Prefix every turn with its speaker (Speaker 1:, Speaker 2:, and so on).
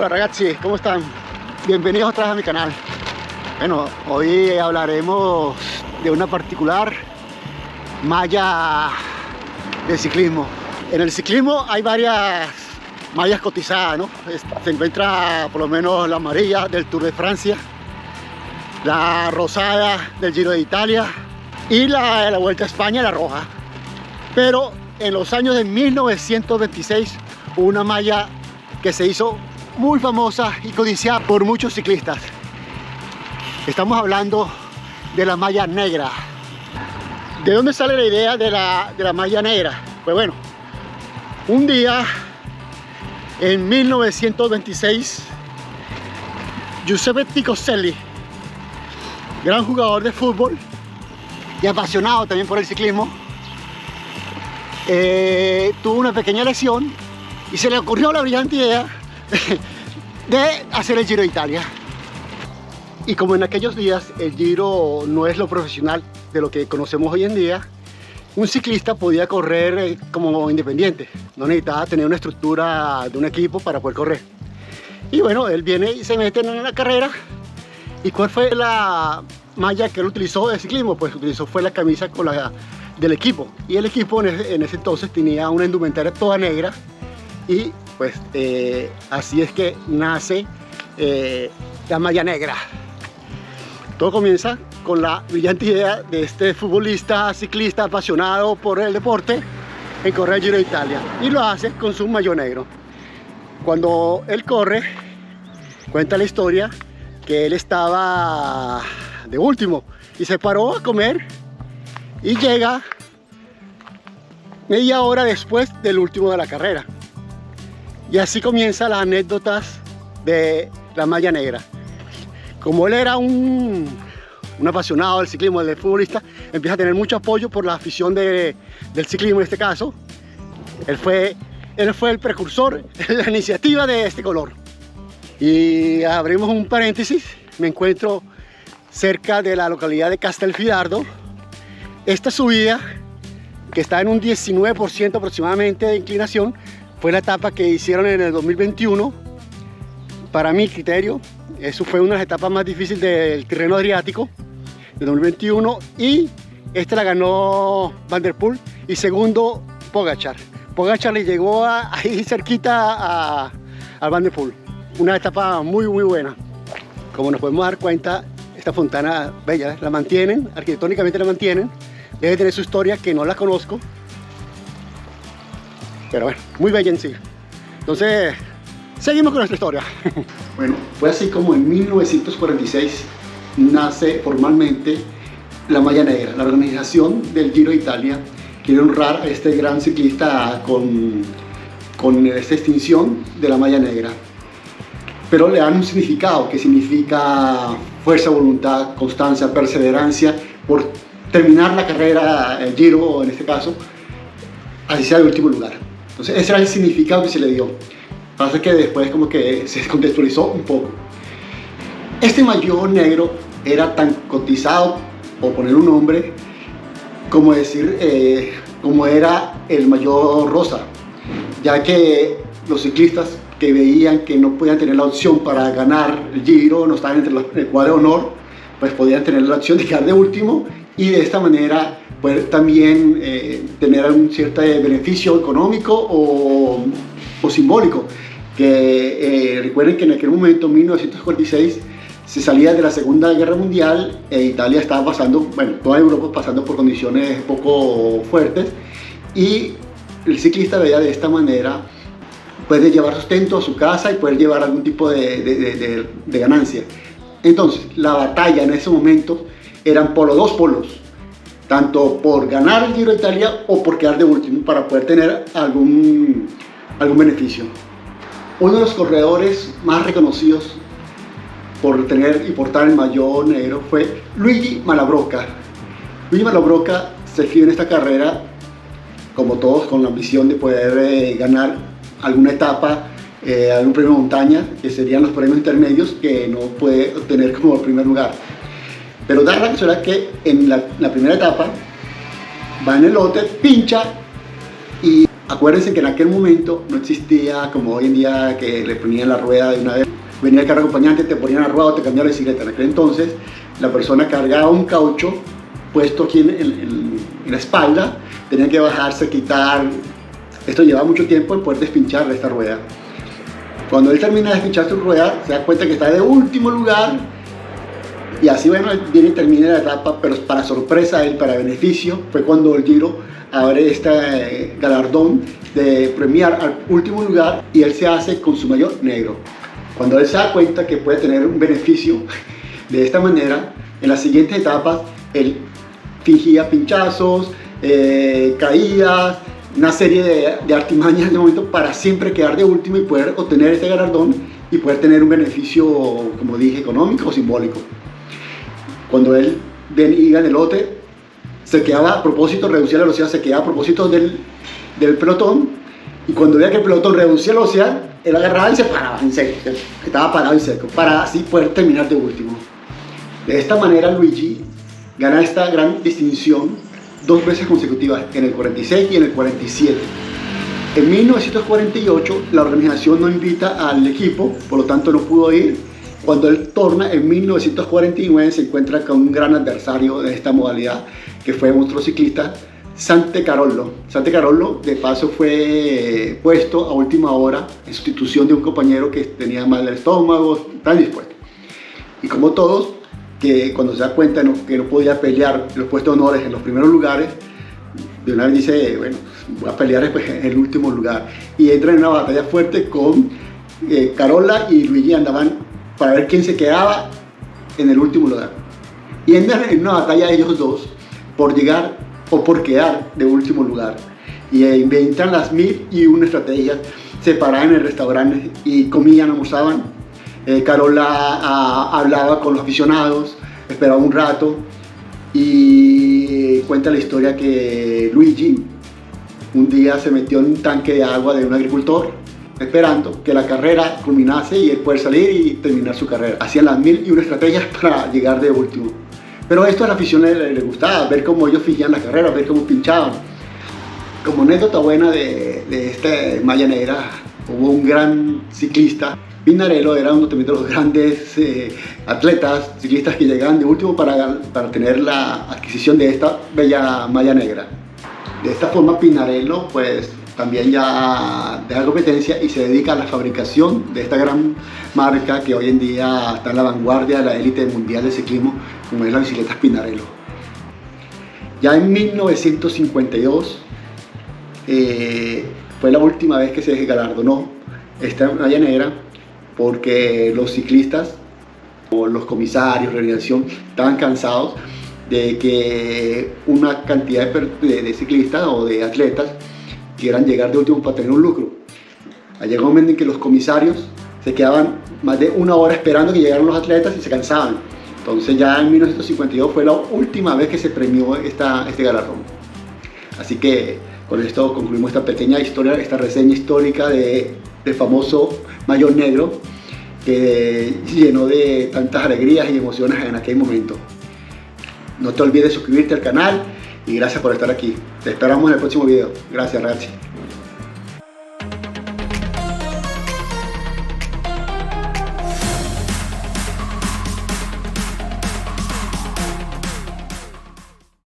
Speaker 1: Hola ragazzi, ¿cómo están? Bienvenidos otra vez a mi canal. Bueno, hoy hablaremos de una particular malla del ciclismo. En el ciclismo hay varias mallas cotizadas, ¿no? Se encuentra por lo menos la amarilla del Tour de Francia, la rosada del Giro de Italia y la de la Vuelta a España, la roja. Pero en los años de 1926 hubo una malla que se hizo muy famosa y codiciada por muchos ciclistas. Estamos hablando de la malla negra. ¿De dónde sale la idea de la malla negra? Pues bueno, un día en 1926 Giuseppe Ticoselli, gran jugador de fútbol y apasionado también por el ciclismo, tuvo una pequeña lesión y se le ocurrió la brillante idea de hacer el Giro de Italia. Y como en aquellos días el Giro no es lo profesional de lo que conocemos hoy en día, un ciclista podía correr como independiente, no necesitaba tener una estructura de un equipo para poder correr. Y bueno, él viene y se mete en la carrera. ¿Y cuál fue la malla que él utilizó de ciclismo? Pues fue la camisa con del equipo, y el equipo en ese entonces tenía una indumentaria toda negra. Y pues así es que nace la malla negra. Todo comienza con la brillante idea de este futbolista, ciclista apasionado por el deporte en correr el Giro de Italia, y lo hace con su maillot negro. Cuando él corre, cuenta la historia que él estaba de último y se paró a comer y llega media hora después del último de la carrera. Y así comienzan las anécdotas de la malla negra. Como él era un apasionado del ciclismo, del futbolista, empieza a tener mucho apoyo por la afición del ciclismo en este caso. Él fue el precursor de la iniciativa de este color. Y abrimos un paréntesis, me encuentro cerca de la localidad de Castelfidardo. Esta subida, que está en un 19% aproximadamente de inclinación, fue la etapa que hicieron en el 2021. Para mi criterio, eso fue una de las etapas más difíciles del terreno adriático de 2021, y esta la ganó Van der Poel y segundo Pogačar. Pogačar le llegó ahí cerquita al Van der Poel. Una etapa muy buena. Como nos podemos dar cuenta, esta fontana bella, la mantienen, arquitectónicamente la mantienen. Debe tener su historia, que no la conozco, pero bueno, muy bella en sí. Entonces, seguimos con nuestra historia. Bueno, fue así como en 1946 nace formalmente la malla negra. La organización del Giro de Italia quiere honrar a este gran ciclista con esta extinción de la malla negra, pero le dan un significado que significa fuerza, voluntad, constancia, perseverancia por terminar la carrera, el Giro en este caso, así sea el último lugar. Entonces ese era el significado que se le dio. Pasa que después como que se descontextualizó un poco. Este maillot negro era tan cotizado, o poner un nombre, como decir, como era el maillot rosa, ya que los ciclistas que veían que no podían tener la opción para ganar el Giro, no estaban entre el cuadro de honor, pues podían tener la opción de quedar de último, y de esta manera poder también tener algún cierto beneficio económico o simbólico. Que recuerden que en aquel momento, 1946, se salía de la Segunda Guerra Mundial e Italia estaba pasando, bueno, toda Europa pasando por condiciones poco fuertes, y el ciclista veía de esta manera puede llevar sustento a su casa y poder llevar algún tipo de ganancia. Entonces, la batalla en ese momento eran por los dos polos, tanto por ganar el Giro de Italia o por quedar de último para poder tener algún beneficio. Uno de los corredores más reconocidos por tener y portar el maillot negro fue Luigi Malabrocca. Luigi Malabrocca se inscribió en esta carrera, como todos, con la ambición de poder ganar alguna etapa, algún premio de montaña, que serían los premios intermedios que no puede obtener como el primer lugar. Pero da la casualidad que en la primera etapa va en el lote, pincha y Acuérdense que en aquel momento no existía como hoy en día que le ponían la rueda de una vez. Venía el carro acompañante, te ponían la rueda o te cambiaban la bicicleta. En aquel entonces la persona cargaba un caucho puesto aquí en la espalda, tenía que bajarse, quitar. Esto lleva mucho tiempo el poder despinchar esta rueda. Cuando él termina de despinchar su rueda, se da cuenta que está de último lugar y así, bueno, viene y termina la etapa, pero para sorpresa de él, para beneficio, fue cuando el Giro abre este galardón de premiar al último lugar y él se hace con su maillot negro. Cuando él se da cuenta que puede tener un beneficio de esta manera, en las siguientes etapas, él fingía pinchazos, caídas, una serie de artimañas en el momento para siempre quedar de último y poder obtener este galardón y poder tener un beneficio, como dije, económico o simbólico. Cuando él iba en el lote, se quedaba a propósito, reducía la velocidad, se quedaba a propósito del pelotón, y cuando veía que el pelotón reducía la velocidad, él agarraba y se paraba en seco, estaba parado en seco, para así poder terminar de último. De esta manera Luigi gana esta gran distinción 2 veces consecutivas, en el 46 y en el 47. En 1948 la organización no invita al equipo, por lo tanto no pudo ir. Cuando él torna en 1949 se encuentra con un gran adversario de esta modalidad, que fue otro ciclista, Santi Carollo. Santi Carollo de paso fue puesto a última hora en sustitución de un compañero que tenía mal del estómago, tan dispuesto. Y como todos, que cuando se da cuenta que no podía pelear los puestos de honores en los primeros lugares, de una vez dice, bueno, voy a pelear después en el último lugar. Y entra en una batalla fuerte con Carola y Luigi, andaban para ver quién se quedaba en el último lugar. Y entran en una batalla ellos dos por llegar o por quedar de último lugar. Y inventan las 1001 estrategias, se paraban en el restaurante y comían, almorzaban. Carola hablaba con los aficionados, esperaba un rato y cuenta la historia que Luigi un día se metió en un tanque de agua de un agricultor esperando que la carrera culminase y él poder salir y terminar su carrera. Hacían las 1001 estrategias para llegar de último. Pero esto a la afición le gustaba, ver cómo ellos fingían la carrera, ver cómo pinchaban. Como anécdota buena de esta malla negra, hubo un gran ciclista, Pinarello, era uno también de los grandes atletas, ciclistas que llegaban de último para tener la adquisición de esta bella malla negra. De esta forma Pinarello pues también ya deja competencia y se dedica a la fabricación de esta gran marca que hoy en día está en la vanguardia de la élite mundial del ciclismo, como es la bicicleta Pinarello. Ya en 1952 fue la última vez que se galardonó esta malla negra, porque los ciclistas o los comisarios, la organización, estaban cansados de que una cantidad de ciclistas o de atletas quieran llegar de último para tener un lucro. Llegó un momento en que los comisarios se quedaban más de 1 hora esperando que llegaran los atletas y se cansaban. Entonces ya en 1952 fue la última vez que se premió este galardón. Así que con esto concluimos esta pequeña historia, esta reseña histórica del famoso maillot negro, que llenó de tantas alegrías y emociones en aquel momento. No te olvides suscribirte al canal y gracias por estar aquí. Te esperamos en el próximo video. Gracias, Rachi.